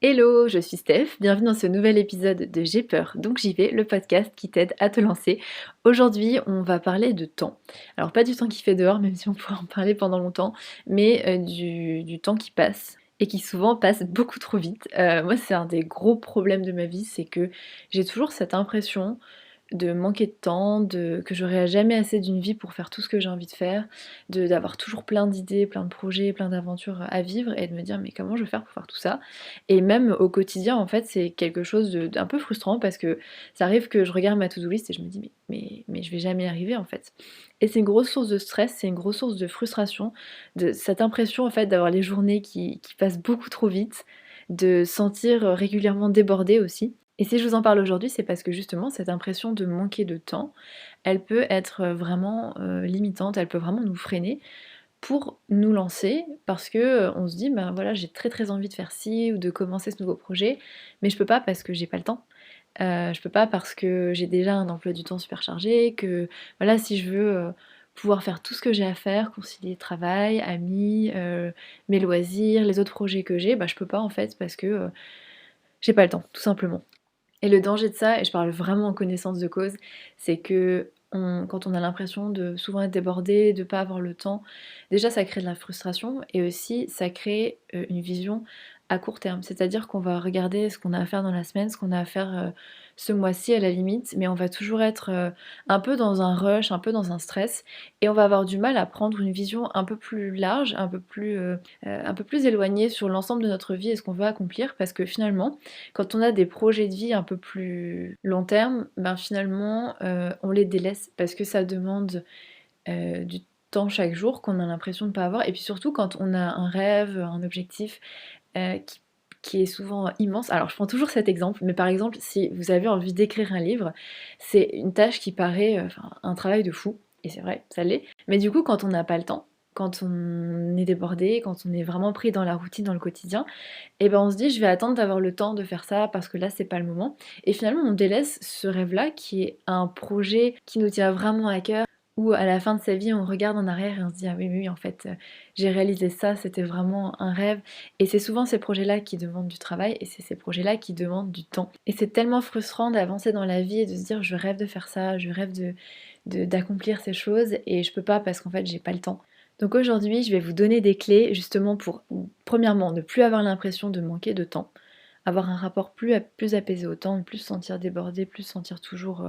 Hello, je suis Steph, bienvenue dans ce nouvel épisode de J'ai peur, donc j'y vais, le podcast qui t'aide à te lancer. Aujourd'hui, on va parler de temps. Alors pas du temps qui fait dehors, même si on pourrait en parler pendant longtemps, mais du temps qui passe et qui souvent passe beaucoup trop vite. Moi, c'est un des gros problèmes de ma vie, c'est que j'ai toujours cette impression de manquer de temps, que j'aurai jamais assez d'une vie pour faire tout ce que j'ai envie de faire, d'avoir toujours plein d'idées, plein de projets, plein d'aventures à vivre et de me dire mais comment je vais faire pour faire tout ça? Et même au quotidien en fait c'est quelque chose d'un peu frustrant parce que ça arrive que je regarde ma to-do list et je me dis mais je vais jamais y arriver en fait. Et c'est une grosse source de stress, c'est une grosse source de frustration, de cette impression en fait d'avoir les journées qui passent beaucoup trop vite, de sentir régulièrement débordée aussi. Et si je vous en parle aujourd'hui, c'est parce que justement, cette impression de manquer de temps, elle peut être vraiment limitante, elle peut vraiment nous freiner pour nous lancer, parce que on se dit, ben voilà, j'ai très très envie de faire ci ou de commencer ce nouveau projet, mais je peux pas parce que j'ai pas le temps. Je peux pas parce que j'ai déjà un emploi du temps super chargé, que voilà, si je veux pouvoir faire tout ce que j'ai à faire, concilier travail, amis, mes loisirs, les autres projets que j'ai, bah je peux pas en fait parce que j'ai pas le temps, tout simplement. Et le danger de ça, et je parle vraiment en connaissance de cause, c'est que quand on a l'impression de souvent être débordé, de pas avoir le temps, déjà ça crée de la frustration et aussi ça crée une vision à court terme. C'est-à-dire qu'on va regarder ce qu'on a à faire dans la semaine, ce qu'on a à faire ce mois-ci à la limite, mais on va toujours être un peu dans un rush, un peu dans un stress, et on va avoir du mal à prendre une vision un peu plus large, un peu plus éloignée sur l'ensemble de notre vie et ce qu'on veut accomplir, parce que finalement, quand on a des projets de vie un peu plus long terme, ben finalement, on les délaisse parce que ça demande du temps chaque jour qu'on a l'impression de ne pas avoir. Et puis surtout quand on a un rêve, un objectif qui est souvent immense. Alors je prends toujours cet exemple, mais par exemple, si vous avez envie d'écrire un livre, c'est une tâche qui paraît, enfin, un travail de fou, et c'est vrai, ça l'est. Mais du coup, quand on n'a pas le temps, quand on est débordé, quand on est vraiment pris dans la routine, dans le quotidien, et ben on se dit: «Je vais attendre d'avoir le temps de faire ça parce que là, c'est pas le moment», et finalement, on délaisse ce rêve-là qui est un projet qui nous tient vraiment à cœur, où à la fin de sa vie, on regarde en arrière et on se dit: «Ah oui, oui, oui, en fait, j'ai réalisé ça, c'était vraiment un rêve», et c'est souvent ces projets-là qui demandent du travail et c'est ces projets-là qui demandent du temps, et c'est tellement frustrant d'avancer dans la vie et de se dire: «Je rêve de faire ça, je rêve d'accomplir ces choses et je peux pas parce qu'en fait, j'ai pas le temps». Donc aujourd'hui, je vais vous donner des clés justement pour, premièrement, ne plus avoir l'impression de manquer de temps, avoir un rapport plus apaisé au temps, ne plus se sentir débordé, plus se sentir toujours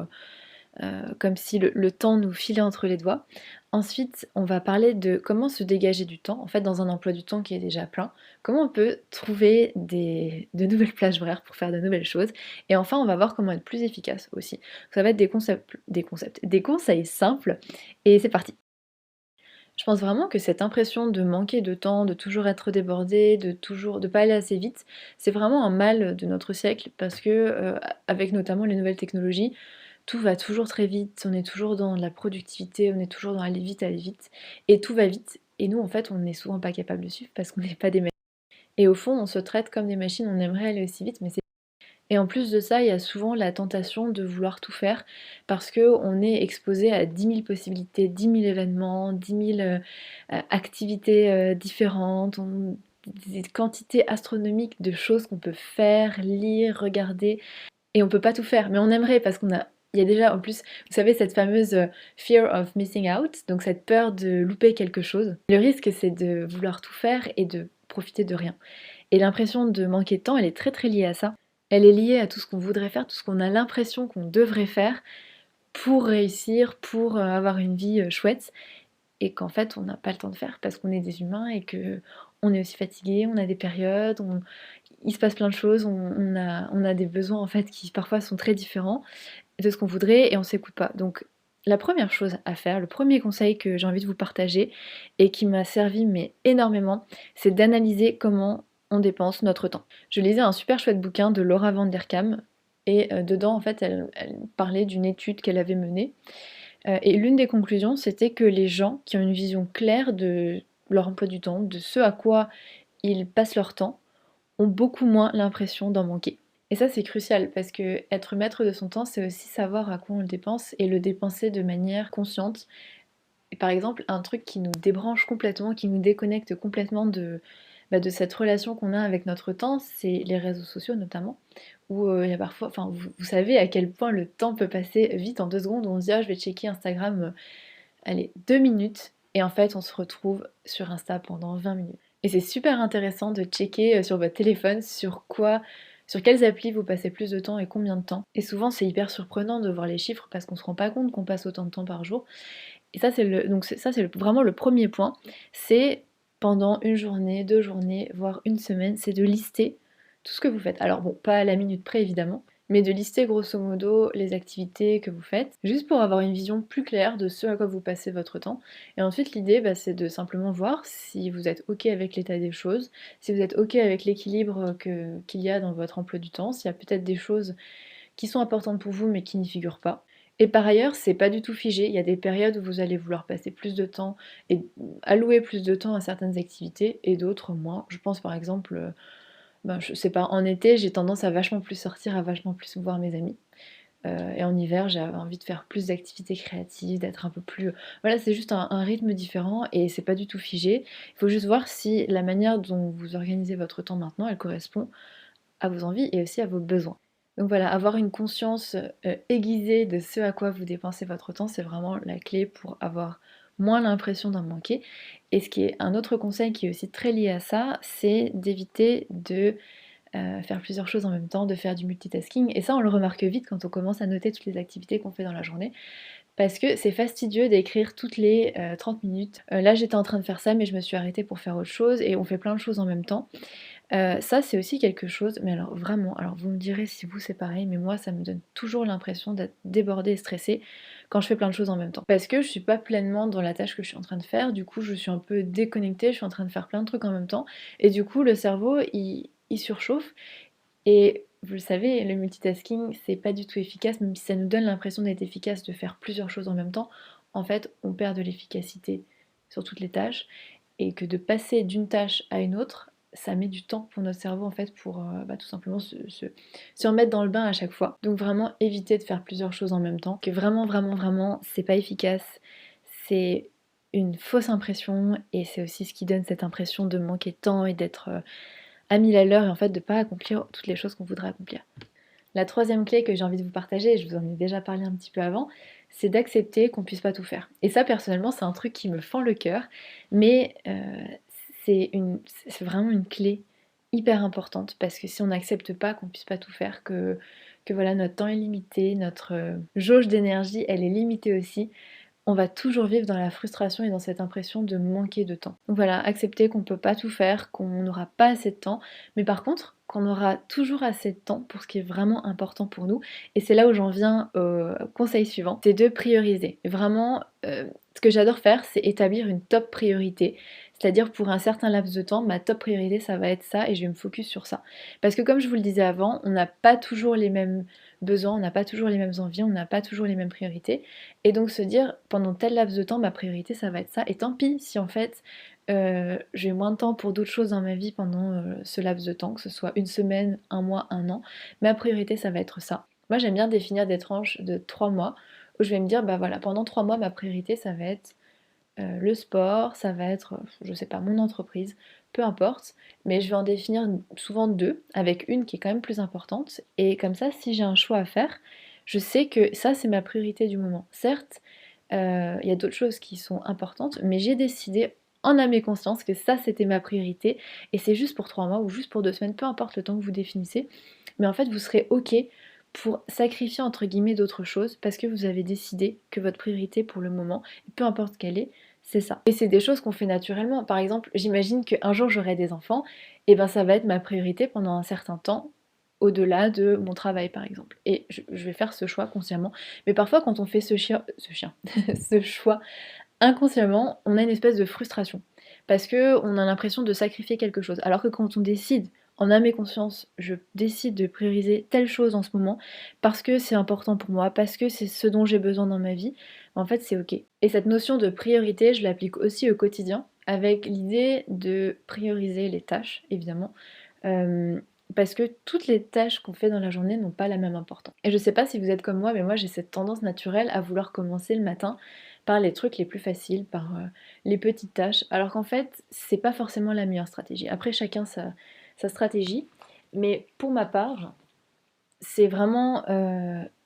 comme si le temps nous filait entre les doigts. Ensuite, on va parler de comment se dégager du temps, en fait dans un emploi du temps qui est déjà plein, comment on peut trouver de nouvelles plages horaires pour faire de nouvelles choses. Et enfin, on va voir comment être plus efficace aussi. Ça va être des conseils simples, et c'est parti. Je pense vraiment que cette impression de manquer de temps, de toujours être débordé, de pas aller assez vite, c'est vraiment un mal de notre siècle parce que, avec notamment les nouvelles technologies, tout va toujours très vite, on est toujours dans la productivité, on est toujours dans aller vite et tout va vite et nous, en fait, on n'est souvent pas capable de suivre parce qu'on n'est pas des machines et au fond, on se traite comme des machines, on aimerait aller aussi vite mais c'est et en plus de ça, il y a souvent la tentation de vouloir tout faire parce qu'on est exposé à 10 000 possibilités, 10 000 événements, 10 000 activités différentes, des quantités astronomiques de choses qu'on peut faire, lire, regarder, et on peut pas tout faire, mais on aimerait parce il y a déjà en plus, vous savez, cette fameuse fear of missing out, donc cette peur de louper quelque chose. Le risque, c'est de vouloir tout faire et de profiter de rien. Et l'impression de manquer de temps, elle est très très liée à ça. Elle est liée à tout ce qu'on voudrait faire, tout ce qu'on a l'impression qu'on devrait faire pour réussir, pour avoir une vie chouette, et qu'en fait on n'a pas le temps de faire parce qu'on est des humains et que on est aussi fatigué, on a des périodes, il se passe plein de choses, on a des besoins en fait qui parfois sont très différents de ce qu'on voudrait et on s'écoute pas. Donc la première chose à faire, le premier conseil que j'ai envie de vous partager et qui m'a servi mais énormément, c'est d'analyser comment on dépense notre temps. Je lisais un super chouette bouquin de Laura Vanderkam et dedans en fait elle parlait d'une étude qu'elle avait menée et l'une des conclusions c'était que les gens qui ont une vision claire de leur emploi du temps, de ce à quoi ils passent leur temps, ont beaucoup moins l'impression d'en manquer. Et ça, c'est crucial parce que être maître de son temps, c'est aussi savoir à quoi on le dépense et le dépenser de manière consciente. Et par exemple, un truc qui nous débranche complètement, qui nous déconnecte complètement de cette relation qu'on a avec notre temps, c'est les réseaux sociaux notamment, où il y a parfois, enfin vous savez à quel point le temps peut passer vite en 2 secondes, on se dit: «Ah je vais checker Instagram, allez 2 minutes» et en fait on se retrouve sur Insta pendant 20 minutes. Et c'est super intéressant de checker, sur votre téléphone sur quelles applis vous passez plus de temps et combien de temps. Et souvent c'est hyper surprenant de voir les chiffres parce qu'on se rend pas compte qu'on passe autant de temps par jour. Et ça c'est vraiment le premier point, c'est pendant une journée, 2 journées, voire une semaine, c'est de lister tout ce que vous faites. Alors bon, pas à la minute près évidemment, mais de lister grosso modo les activités que vous faites, juste pour avoir une vision plus claire de ce à quoi vous passez votre temps. Et ensuite l'idée, c'est de simplement voir si vous êtes OK avec l'état des choses, si vous êtes OK avec l'équilibre qu'il y a dans votre emploi du temps, s'il y a peut-être des choses qui sont importantes pour vous mais qui n'y figurent pas. Et par ailleurs, c'est pas du tout figé, il y a des périodes où vous allez vouloir passer plus de temps et allouer plus de temps à certaines activités et d'autres moins. Je pense par exemple, je sais pas, en été, j'ai tendance à vachement plus sortir, à vachement plus voir mes amis. Et en hiver, j'ai envie de faire plus d'activités créatives, d'être un peu plus... Voilà, c'est juste un rythme différent et c'est pas du tout figé. Il faut juste voir si la manière dont vous organisez votre temps maintenant, elle correspond à vos envies et aussi à vos besoins. Donc voilà, avoir une conscience aiguisée de ce à quoi vous dépensez votre temps, c'est vraiment la clé pour avoir moins l'impression d'en manquer. Et ce qui est un autre conseil qui est aussi très lié à ça, c'est d'éviter de faire plusieurs choses en même temps, de faire du multitasking. Et ça, on le remarque vite quand on commence à noter toutes les activités qu'on fait dans la journée. Parce que c'est fastidieux d'écrire toutes les 30 minutes. Là, j'étais en train de faire ça, mais je me suis arrêtée pour faire autre chose. Et on fait plein de choses en même temps. Ça, c'est aussi quelque chose, mais alors vraiment, alors vous me direz si vous c'est pareil, mais moi ça me donne toujours l'impression d'être débordée et stressée quand je fais plein de choses en même temps. Parce que je suis pas pleinement dans la tâche que je suis en train de faire, du coup je suis un peu déconnectée, je suis en train de faire plein de trucs en même temps, et du coup le cerveau il surchauffe, et vous le savez, le multitasking c'est pas du tout efficace, même si ça nous donne l'impression d'être efficace, de faire plusieurs choses en même temps, en fait on perd de l'efficacité sur toutes les tâches, et que de passer d'une tâche à une autre, ça met du temps pour notre cerveau en fait pour tout simplement se remettre dans le bain à chaque fois. Donc vraiment éviter de faire plusieurs choses en même temps, que vraiment vraiment vraiment c'est pas efficace, c'est une fausse impression et c'est aussi ce qui donne cette impression de manquer de temps et d'être à 1000 à l'heure et en fait de pas accomplir toutes les choses qu'on voudrait accomplir. La troisième clé que j'ai envie de vous partager, et je vous en ai déjà parlé un petit peu avant, c'est d'accepter qu'on puisse pas tout faire. Et ça, personnellement, c'est un truc qui me fend le cœur, mais c'est vraiment une clé hyper importante, parce que si on n'accepte pas qu'on puisse pas tout faire, que voilà, notre temps est limité, notre jauge d'énergie, elle est limitée aussi, on va toujours vivre dans la frustration et dans cette impression de manquer de temps. Donc voilà, accepter qu'on ne peut pas tout faire, qu'on n'aura pas assez de temps, mais par contre qu'on aura toujours assez de temps pour ce qui est vraiment important pour nous. Et c'est là où j'en viens au conseil suivant, c'est de prioriser. Vraiment, ce que j'adore faire, c'est établir une top priorité. C'est-à-dire pour un certain laps de temps, ma top priorité, ça va être ça et je vais me focus sur ça. Parce que comme je vous le disais avant, on n'a pas toujours les mêmes besoins, on n'a pas toujours les mêmes envies, on n'a pas toujours les mêmes priorités. Et donc se dire, pendant tel laps de temps, ma priorité, ça va être ça. Et tant pis si en fait, j'ai moins de temps pour d'autres choses dans ma vie pendant ce laps de temps, que ce soit une semaine, un mois, un an. Ma priorité, ça va être ça. Moi, j'aime bien définir des tranches de 3 mois, où je vais me dire, bah voilà, pendant 3 mois, ma priorité, ça va être le sport, ça va être, je sais pas, mon entreprise, peu importe, mais je vais en définir souvent deux, avec une qui est quand même plus importante, et comme ça, si j'ai un choix à faire, je sais que ça, c'est ma priorité du moment. Certes, il y a d'autres choses qui sont importantes, mais j'ai décidé en âme et conscience que ça, c'était ma priorité, et c'est juste pour 3 mois ou juste pour 2 semaines, peu importe le temps que vous définissez, mais en fait, vous serez OK pour sacrifier entre guillemets d'autres choses parce que vous avez décidé que votre priorité pour le moment, peu importe quelle est, c'est ça. Et c'est des choses qu'on fait naturellement. Par exemple, j'imagine qu'un jour j'aurai des enfants, et ben ça va être ma priorité pendant un certain temps, au-delà de mon travail par exemple. Et je vais faire ce choix consciemment. Mais parfois quand on fait ce choix inconsciemment, on a une espèce de frustration. Parce que on a l'impression de sacrifier quelque chose. Alors que quand on décide, en âme et conscience, je décide de prioriser telle chose en ce moment, parce que c'est important pour moi, parce que c'est ce dont j'ai besoin dans ma vie, en fait c'est ok. Et cette notion de priorité, je l'applique aussi au quotidien, avec l'idée de prioriser les tâches, évidemment. Euh, Parce que toutes les tâches qu'on fait dans la journée n'ont pas la même importance. Et je sais pas si vous êtes comme moi, mais moi j'ai cette tendance naturelle à vouloir commencer le matin par les trucs les plus faciles, par les petites tâches, alors qu'en fait, c'est pas forcément la meilleure stratégie. Après, chacun sa stratégie, mais pour ma part, c'est vraiment,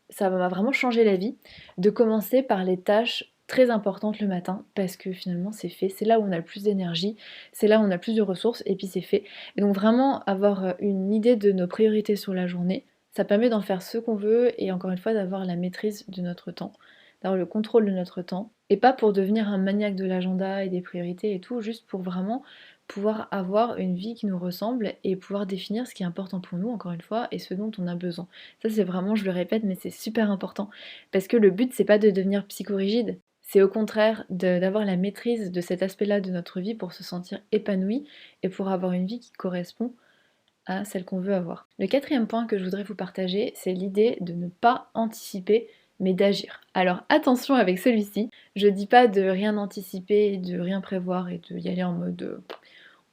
ça m'a vraiment changé la vie de commencer par les tâches très importantes le matin parce que finalement c'est fait, c'est là où on a le plus d'énergie, c'est là où on a le plus de ressources et puis c'est fait. Et donc vraiment avoir une idée de nos priorités sur la journée, ça permet d'en faire ce qu'on veut et encore une fois d'avoir la maîtrise de notre temps, d'avoir le contrôle de notre temps et pas pour devenir un maniaque de l'agenda et des priorités et tout, juste pour vraiment pouvoir avoir une vie qui nous ressemble et pouvoir définir ce qui est important pour nous, encore une fois, et ce dont on a besoin. Ça, c'est vraiment, je le répète, mais c'est super important. Parce que le but, c'est pas de devenir psychorigide, c'est au contraire d'avoir la maîtrise de cet aspect-là de notre vie pour se sentir épanoui et pour avoir une vie qui correspond à celle qu'on veut avoir. Le quatrième point que je voudrais vous partager, c'est l'idée de ne pas anticiper mais d'agir. Alors attention avec celui-ci, je dis pas de rien anticiper, de rien prévoir et de y aller en mode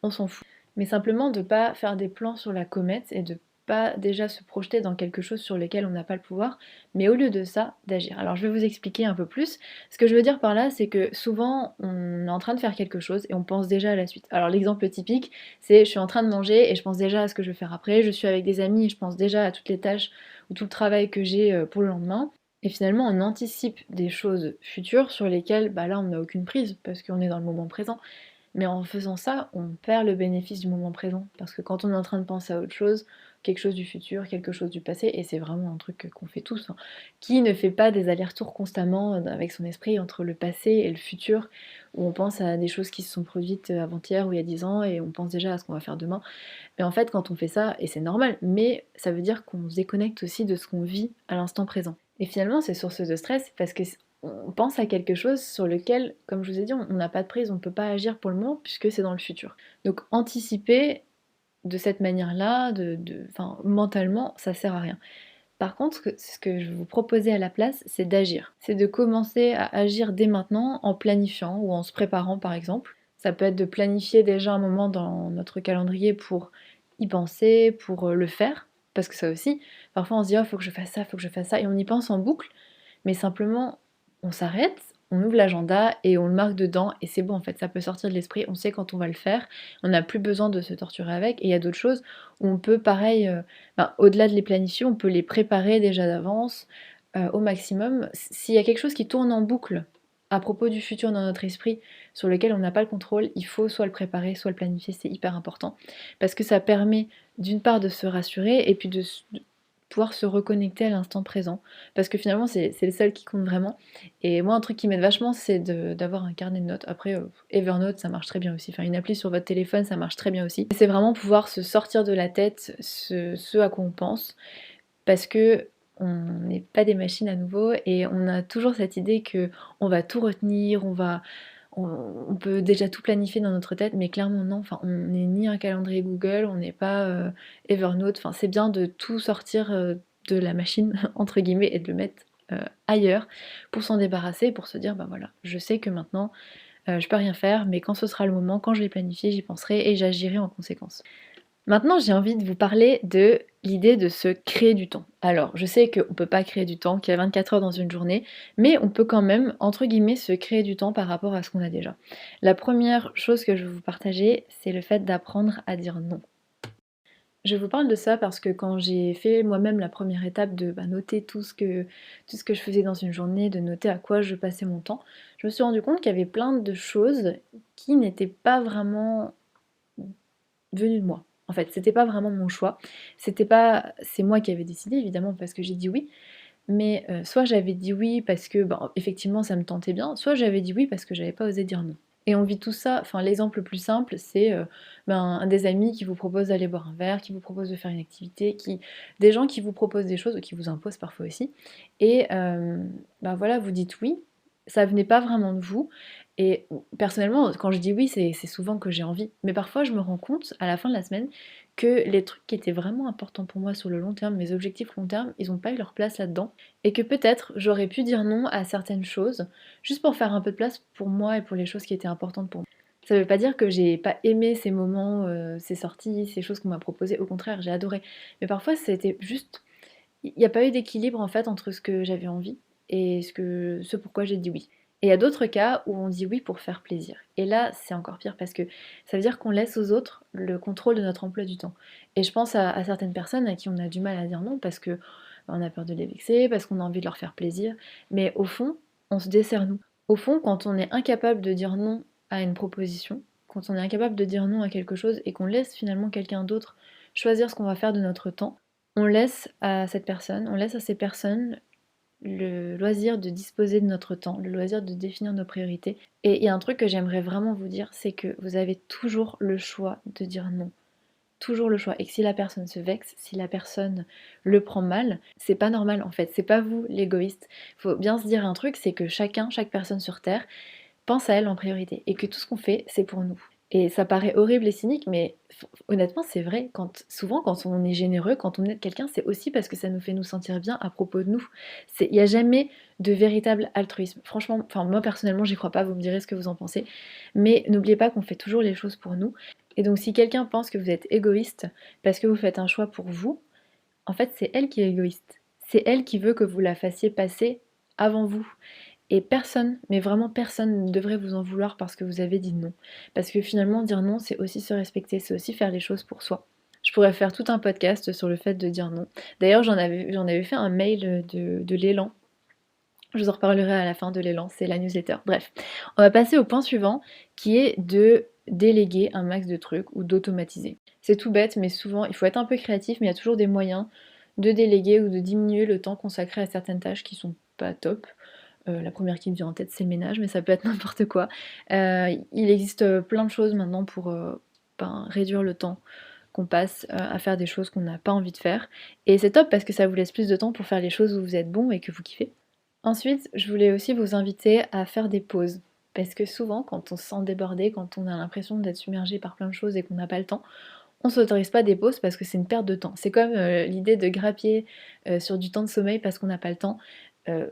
on s'en fout. Mais simplement de pas faire des plans sur la comète et de pas déjà se projeter dans quelque chose sur lequel on n'a pas le pouvoir, mais au lieu de ça, d'agir. Alors je vais vous expliquer un peu plus. Ce que je veux dire par là, c'est que souvent on est en train de faire quelque chose et on pense déjà à la suite. Alors l'exemple typique, c'est je suis en train de manger et je pense déjà à ce que je vais faire après, je suis avec des amis et je pense déjà à toutes les tâches ou tout le travail que j'ai pour le lendemain. Et finalement, on anticipe des choses futures sur lesquelles, bah là, on n'a aucune prise parce qu'on est dans le moment présent. Mais en faisant ça, on perd le bénéfice du moment présent. Parce que quand on est en train de penser à autre chose, quelque chose du futur, quelque chose du passé, et c'est vraiment un truc qu'on fait tous, hein, qui ne fait pas des allers-retours constamment avec son esprit entre le passé et le futur, où on pense à des choses qui se sont produites avant-hier ou il y a 10 ans, et on pense déjà à ce qu'on va faire demain. Mais en fait, quand on fait ça, et c'est normal, mais ça veut dire qu'on se déconnecte aussi de ce qu'on vit à l'instant présent. Et finalement, c'est source de stress parce que on pense à quelque chose sur lequel, comme je vous ai dit, on n'a pas de prise, on ne peut pas agir pour le moment puisque c'est dans le futur. Donc anticiper de cette manière-là, enfin, mentalement, ça sert à rien. Par contre, ce que je vais vous proposer à la place, c'est d'agir. C'est de commencer à agir dès maintenant en planifiant ou en se préparant par exemple. Ça peut être de planifier déjà un moment dans notre calendrier pour y penser, pour le faire. Parce que ça aussi, parfois on se dit oh faut que je fasse ça, faut que je fasse ça, et on y pense en boucle, mais simplement on s'arrête, on ouvre l'agenda et on le marque dedans et c'est bon en fait, ça peut sortir de l'esprit, on sait quand on va le faire, on n'a plus besoin de se torturer avec et il y a d'autres choses où on peut pareil, au-delà de les planifier, on peut les préparer déjà d'avance au maximum. S'il y a quelque chose qui tourne en boucle à propos du futur dans notre esprit sur lequel on n'a pas le contrôle, il faut soit le préparer, soit le planifier, c'est hyper important parce que ça permet d'une part de se rassurer et puis de pouvoir se reconnecter à l'instant présent. Parce que finalement, c'est le seul qui compte vraiment. Et moi, un truc qui m'aide vachement, c'est d'avoir un carnet de notes. Après, Evernote, ça marche très bien aussi. Enfin, une appli sur votre téléphone, ça marche très bien aussi. C'est vraiment pouvoir se sortir de la tête ce à quoi on pense. Parce que on n'est pas des machines à nouveau et on a toujours cette idée que on va tout retenir, on peut déjà tout planifier dans notre tête, mais clairement non, enfin, on n'est ni un calendrier Google, on n'est pas Evernote, enfin, c'est bien de tout sortir de la machine, entre guillemets, et de le mettre ailleurs pour s'en débarrasser, pour se dire, bah voilà, je sais que maintenant, je peux rien faire, mais quand ce sera le moment, quand je l'ai planifié, j'y penserai et j'agirai en conséquence. Maintenant, j'ai envie de vous parler de l'idée de se créer du temps. Alors, je sais qu'on ne peut pas créer du temps, qu'il y a 24 heures dans une journée, mais on peut quand même, entre guillemets, se créer du temps par rapport à ce qu'on a déjà. La première chose que je veux vous partager, c'est le fait d'apprendre à dire non. Je vous parle de ça parce que quand j'ai fait moi-même la première étape de noter tout ce que je faisais dans une journée, de noter à quoi je passais mon temps, je me suis rendu compte qu'il y avait plein de choses qui n'étaient pas vraiment venu de moi. En fait, c'était pas vraiment mon choix. C'était pas, c'est moi qui avais décidé évidemment parce que j'ai dit oui. Mais soit j'avais dit oui parce que effectivement ça me tentait bien, soit j'avais dit oui parce que j'avais pas osé dire non. Et on vit tout ça, enfin l'exemple le plus simple, c'est des amis qui vous proposent d'aller boire un verre, qui vous proposent de faire une activité, des gens qui vous proposent des choses ou qui vous imposent parfois aussi. Et voilà, vous dites oui, ça venait pas vraiment de vous. Et personnellement, quand je dis oui, c'est souvent que j'ai envie. Mais parfois, je me rends compte à la fin de la semaine que les trucs qui étaient vraiment importants pour moi sur le long terme, mes objectifs long terme, ils n'ont pas eu leur place là-dedans. Et que peut-être j'aurais pu dire non à certaines choses, juste pour faire un peu de place pour moi et pour les choses qui étaient importantes pour moi. Ça veut pas dire que j'ai pas aimé ces moments, ces sorties, ces choses qu'on m'a proposées. Au contraire, j'ai adoré. Mais parfois, c'était juste. Il n'y a pas eu d'équilibre en fait entre ce que j'avais envie et ce pourquoi j'ai dit oui. Et il y a d'autres cas où on dit oui pour faire plaisir. Et là, c'est encore pire parce que ça veut dire qu'on laisse aux autres le contrôle de notre emploi du temps. Et je pense à certaines personnes à qui on a du mal à dire non parce que on a peur de les vexer, parce qu'on a envie de leur faire plaisir. Mais au fond, on se dessert nous. Au fond, quand on est incapable de dire non à une proposition, quand on est incapable de dire non à quelque chose et qu'on laisse finalement quelqu'un d'autre choisir ce qu'on va faire de notre temps, on laisse à cette personne, on laisse à ces personnes le loisir de disposer de notre temps, le loisir de définir nos priorités. Et il y a un truc que j'aimerais vraiment vous dire, c'est que vous avez toujours le choix de dire non. Toujours le choix. Et que si la personne se vexe, si la personne le prend mal, c'est pas normal en fait. C'est pas vous l'égoïste. Faut bien se dire un truc, c'est que chaque personne sur Terre, pense à elle en priorité et que tout ce qu'on fait, c'est pour nous. Et ça paraît horrible et cynique, mais honnêtement, c'est vrai. Souvent, quand on est généreux, quand on aide quelqu'un, c'est aussi parce que ça nous fait nous sentir bien à propos de nous. Il n'y a jamais de véritable altruisme. Franchement, enfin, moi personnellement, j'y crois pas, vous me direz ce que vous en pensez. Mais n'oubliez pas qu'on fait toujours les choses pour nous. Et donc, si quelqu'un pense que vous êtes égoïste parce que vous faites un choix pour vous, en fait, c'est elle qui est égoïste. C'est elle qui veut que vous la fassiez passer avant vous. Et personne, mais vraiment personne ne devrait vous en vouloir parce que vous avez dit non. Parce que finalement, dire non, c'est aussi se respecter, c'est aussi faire les choses pour soi. Je pourrais faire tout un podcast sur le fait de dire non. D'ailleurs, j'en avais fait un mail de l'élan. Je vous en reparlerai à la fin de l'élan, c'est la newsletter. Bref, on va passer au point suivant qui est de déléguer un max de trucs ou d'automatiser. C'est tout bête, mais souvent il faut être un peu créatif, mais il y a toujours des moyens de déléguer ou de diminuer le temps consacré à certaines tâches qui sont pas top. La première qui me vient en tête, c'est le ménage, mais ça peut être n'importe quoi. Il existe plein de choses maintenant pour réduire le temps qu'on passe à faire des choses qu'on n'a pas envie de faire. Et c'est top parce que ça vous laisse plus de temps pour faire les choses où vous êtes bon et que vous kiffez. Ensuite, je voulais aussi vous inviter à faire des pauses. Parce que souvent, quand on se sent débordé, quand on a l'impression d'être submergé par plein de choses et qu'on n'a pas le temps, on s'autorise pas des pauses parce que c'est une perte de temps. C'est comme l'idée de grappiller sur du temps de sommeil parce qu'on n'a pas le temps.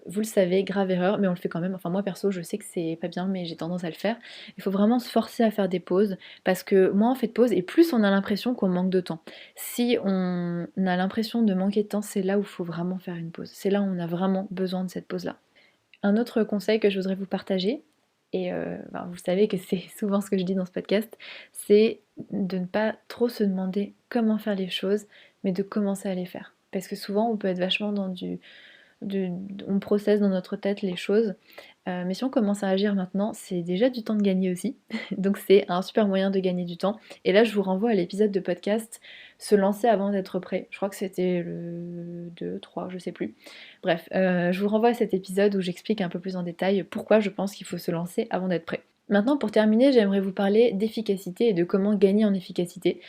Vous le savez, grave erreur, mais on le fait quand même. Enfin moi perso, je sais que c'est pas bien, mais j'ai tendance à le faire. Il faut vraiment se forcer à faire des pauses parce que moins on fait de pauses et plus on a l'impression qu'on manque de temps. Si on a l'impression de manquer de temps, c'est là où il faut vraiment faire une pause. C'est là où on a vraiment besoin de cette pause-là. Un autre conseil que je voudrais vous partager, et vous savez que c'est souvent ce que je dis dans ce podcast, c'est de ne pas trop se demander comment faire les choses, mais de commencer à les faire. Parce que souvent on peut être vachement dans on processe dans notre tête les choses, mais si on commence à agir maintenant, c'est déjà du temps de gagner aussi. Donc c'est un super moyen de gagner du temps. Et là, je vous renvoie à l'épisode de podcast Se lancer avant d'être prêt. Je crois que c'était le 2, 3, je sais plus. Bref, je vous renvoie à cet épisode où j'explique un peu plus en détail pourquoi je pense qu'il faut se lancer avant d'être prêt. Maintenant, pour terminer, j'aimerais vous parler d'efficacité et de comment gagner en efficacité.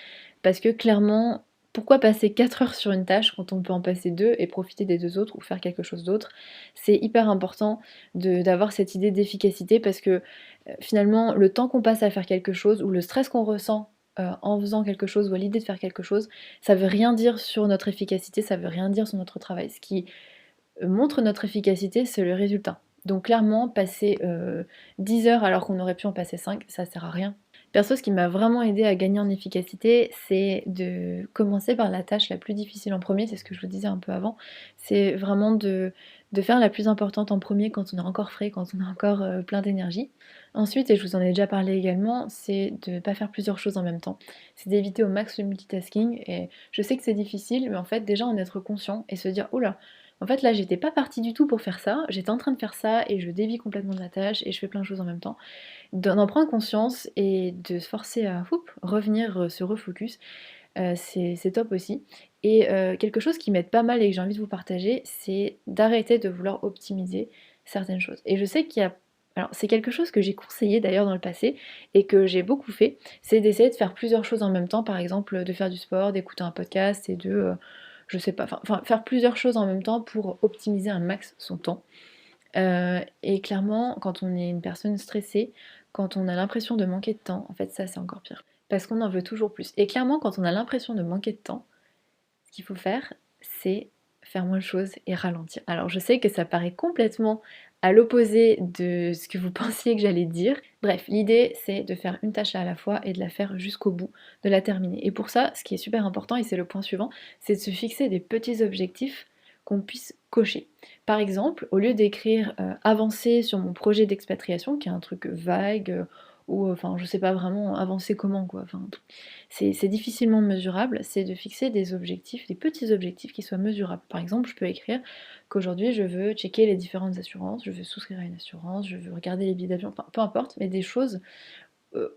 Parce que clairement, pourquoi passer 4 heures sur une tâche quand on peut en passer 2 et profiter des 2 autres ou faire quelque chose d'autre? C'est hyper important d'avoir cette idée d'efficacité parce que finalement, le temps qu'on passe à faire quelque chose ou le stress qu'on ressent en faisant quelque chose ou à l'idée de faire quelque chose, ça veut rien dire sur notre efficacité, ça veut rien dire sur notre travail. Ce qui montre notre efficacité, c'est le résultat. Donc clairement, passer 10 heures alors qu'on aurait pu en passer 5, ça sert à rien. Perso, ce qui m'a vraiment aidé à gagner en efficacité, c'est de commencer par la tâche la plus difficile en premier, c'est ce que je vous disais un peu avant. C'est vraiment de faire la plus importante en premier quand on est encore frais, quand on est encore plein d'énergie. Ensuite, et je vous en ai déjà parlé également, c'est de ne pas faire plusieurs choses en même temps. C'est d'éviter au max le multitasking. Et je sais que c'est difficile, mais en fait, déjà en être conscient et se dire, oh là, en fait là j'étais pas partie du tout pour faire ça, j'étais en train de faire ça et je dévie complètement de la tâche et je fais plein de choses en même temps. D'en prendre conscience et de se forcer à revenir, se refocus, c'est top aussi. Et quelque chose qui m'aide pas mal et que j'ai envie de vous partager, c'est d'arrêter de vouloir optimiser certaines choses. Et je sais qu'il y a... Alors c'est quelque chose que j'ai conseillé d'ailleurs dans le passé et que j'ai beaucoup fait, c'est d'essayer de faire plusieurs choses en même temps, par exemple de faire du sport, d'écouter un podcast et je sais pas, enfin faire plusieurs choses en même temps pour optimiser un max son temps. Et clairement, quand on est une personne stressée, quand on a l'impression de manquer de temps, en fait ça c'est encore pire. Parce qu'on en veut toujours plus. Et clairement, quand on a l'impression de manquer de temps, ce qu'il faut faire, c'est faire moins de choses et ralentir. Alors je sais que ça paraît complètement à l'opposé de ce que vous pensiez que j'allais dire. Bref, l'idée c'est de faire une tâche à la fois et de la faire jusqu'au bout, de la terminer. Et pour ça, ce qui est super important, et c'est le point suivant, c'est de se fixer des petits objectifs qu'on puisse cocher. Par exemple, au lieu d'écrire avancer sur mon projet d'expatriation, qui est un truc vague, ou enfin je sais pas vraiment avancer comment quoi, enfin c'est difficilement mesurable, c'est de fixer des objectifs, des petits objectifs qui soient mesurables. Par exemple, je peux écrire qu'aujourd'hui je veux checker les différentes assurances, je veux souscrire à une assurance, je veux regarder les billets d'avion, enfin peu importe, mais des choses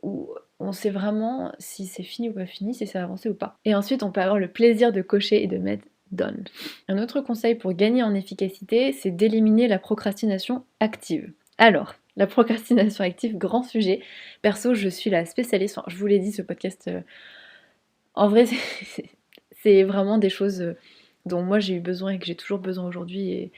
où on sait vraiment si c'est fini ou pas fini, si c'est avancé ou pas. Et ensuite, on peut avoir le plaisir de cocher et de mettre done. Un autre conseil pour gagner en efficacité, c'est d'éliminer la procrastination active. Alors, la procrastination active, grand sujet. Perso, je suis la spécialiste, enfin, je vous l'ai dit, ce podcast, en vrai, c'est vraiment des choses dont moi j'ai eu besoin et que j'ai toujours besoin aujourd'hui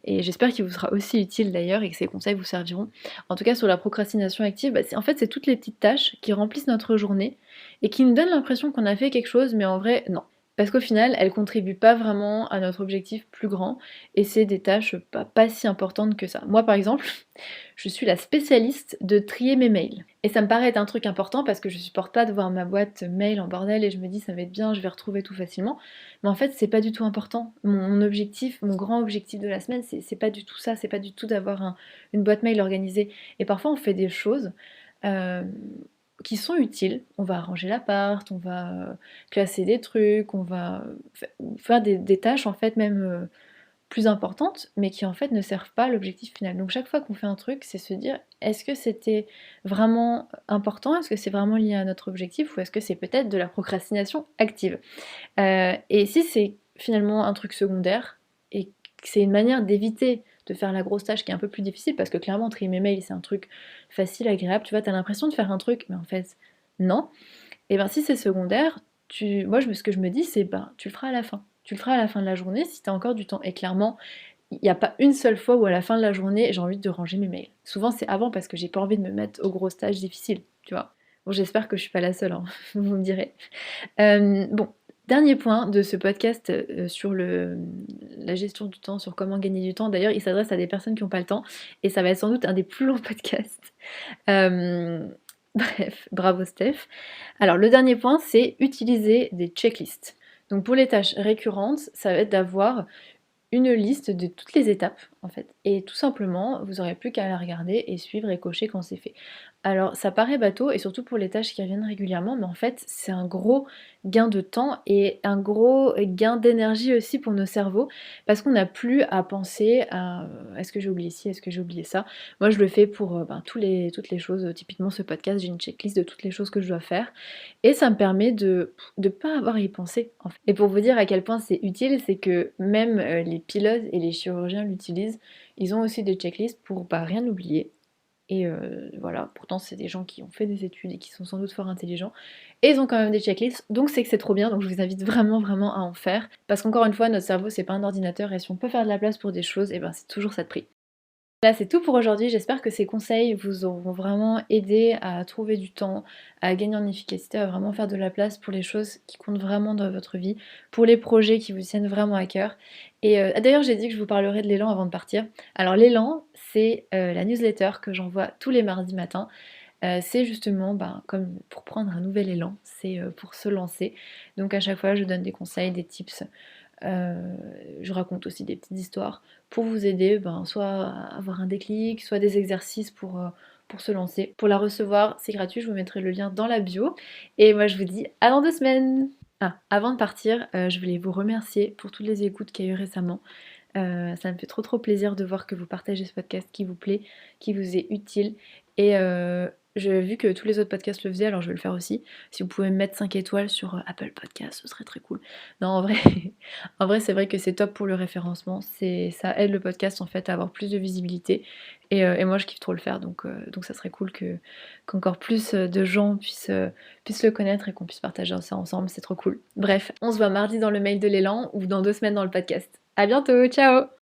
et j'espère qu'il vous sera aussi utile d'ailleurs et que ces conseils vous serviront. En tout cas, sur la procrastination active, bah, en fait, c'est toutes les petites tâches qui remplissent notre journée et qui nous donnent l'impression qu'on a fait quelque chose, mais en vrai, non. Parce qu'au final, elles contribuent pas vraiment à notre objectif plus grand et c'est des tâches pas si importantes que ça. Moi, par exemple, je suis la spécialiste de trier mes mails. Et ça me paraît être un truc important parce que je supporte pas de voir ma boîte mail en bordel et je me dis ça va être bien, je vais retrouver tout facilement. Mais en fait, c'est pas du tout important. Mon objectif, mon grand objectif de la semaine, c'est pas du tout ça, c'est pas du tout d'avoir une boîte mail organisée. Et parfois, on fait des choses euh, qui sont utiles. On va arranger l'appart, on va classer des trucs, on va faire des tâches en fait même plus importantes, mais qui en fait ne servent pas à l'objectif final. Donc chaque fois qu'on fait un truc, c'est se dire est-ce que c'était vraiment important, est-ce que c'est vraiment lié à notre objectif, ou est-ce que c'est peut-être de la procrastination active. Et si c'est finalement un truc secondaire, et que c'est une manière d'éviter de faire la grosse tâche qui est un peu plus difficile, parce que clairement trier mes mails c'est un truc facile, agréable, tu vois, t'as l'impression de faire un truc, mais en fait non. Et ben si c'est secondaire, ce que je me dis c'est ben tu le feras à la fin. Tu le feras à la fin de la journée si t'as encore du temps. Et clairement, il n'y a pas une seule fois où à la fin de la journée j'ai envie de ranger mes mails. Souvent c'est avant parce que j'ai pas envie de me mettre aux grosses tâches difficiles, tu vois. Bon, j'espère que je suis pas la seule, hein, vous me direz. Bon, dernier point de ce podcast sur la gestion du temps, sur comment gagner du temps. D'ailleurs, il s'adresse à des personnes qui n'ont pas le temps et ça va être sans doute un des plus longs podcasts. Euh, Bref, bravo Steph. Alors, le dernier point, c'est utiliser des checklists. Donc, pour les tâches récurrentes, ça va être d'avoir une liste de toutes les étapes en fait. Et tout simplement, vous n'aurez plus qu'à la regarder et suivre et cocher quand c'est fait. Alors ça paraît bateau et surtout pour les tâches qui reviennent régulièrement, mais en fait c'est un gros gain de temps et un gros gain d'énergie aussi pour nos cerveaux parce qu'on n'a plus à penser à est-ce que j'ai oublié ci, est-ce que j'ai oublié ça. Moi je le fais pour toutes les choses, typiquement ce podcast, j'ai une checklist de toutes les choses que je dois faire et ça me permet de ne pas avoir à y penser en fait. Et pour vous dire à quel point c'est utile, c'est que même les pilotes et les chirurgiens l'utilisent, ils ont aussi des checklists pour rien oublier. Et voilà, pourtant c'est des gens qui ont fait des études et qui sont sans doute fort intelligents. Et ils ont quand même des checklists, donc c'est que c'est trop bien, donc je vous invite vraiment vraiment à en faire. Parce qu'encore une fois, notre cerveau c'est pas un ordinateur et si on peut faire de la place pour des choses, et ben c'est toujours ça de prix. Là, c'est tout pour aujourd'hui. J'espère que ces conseils vous auront vraiment aidé à trouver du temps, à gagner en efficacité, à vraiment faire de la place pour les choses qui comptent vraiment dans votre vie, pour les projets qui vous tiennent vraiment à cœur. Et d'ailleurs, j'ai dit que je vous parlerai de l'élan avant de partir. Alors, l'élan, c'est la newsletter que j'envoie tous les mardis matins. C'est justement comme pour prendre un nouvel élan, c'est pour se lancer. Donc à chaque fois, je donne des conseils, des tips. Je raconte aussi des petites histoires pour vous aider, soit à avoir un déclic, soit des exercices pour se lancer. Pour la recevoir, c'est gratuit, je vous mettrai le lien dans la bio. Et moi, je vous dis à dans 2 semaines. Ah, avant de partir, je voulais vous remercier pour toutes les écoutes qu'il y a eu récemment. Ça me fait trop plaisir de voir que vous partagez ce podcast qui vous plaît, qui vous est utile. Et j'ai vu que tous les autres podcasts le faisaient, alors je vais le faire aussi. Si vous pouvez me mettre 5 étoiles sur Apple Podcast, ce serait très cool. Non, en vrai, en vrai c'est vrai que c'est top pour le référencement. Ça aide le podcast en fait à avoir plus de visibilité. Et moi je kiffe trop le faire, donc ça serait cool qu'encore plus de gens puissent le connaître et qu'on puisse partager ça ensemble, c'est trop cool. Bref, on se voit mardi dans le mail de l'élan ou dans 2 semaines dans le podcast. À bientôt, ciao!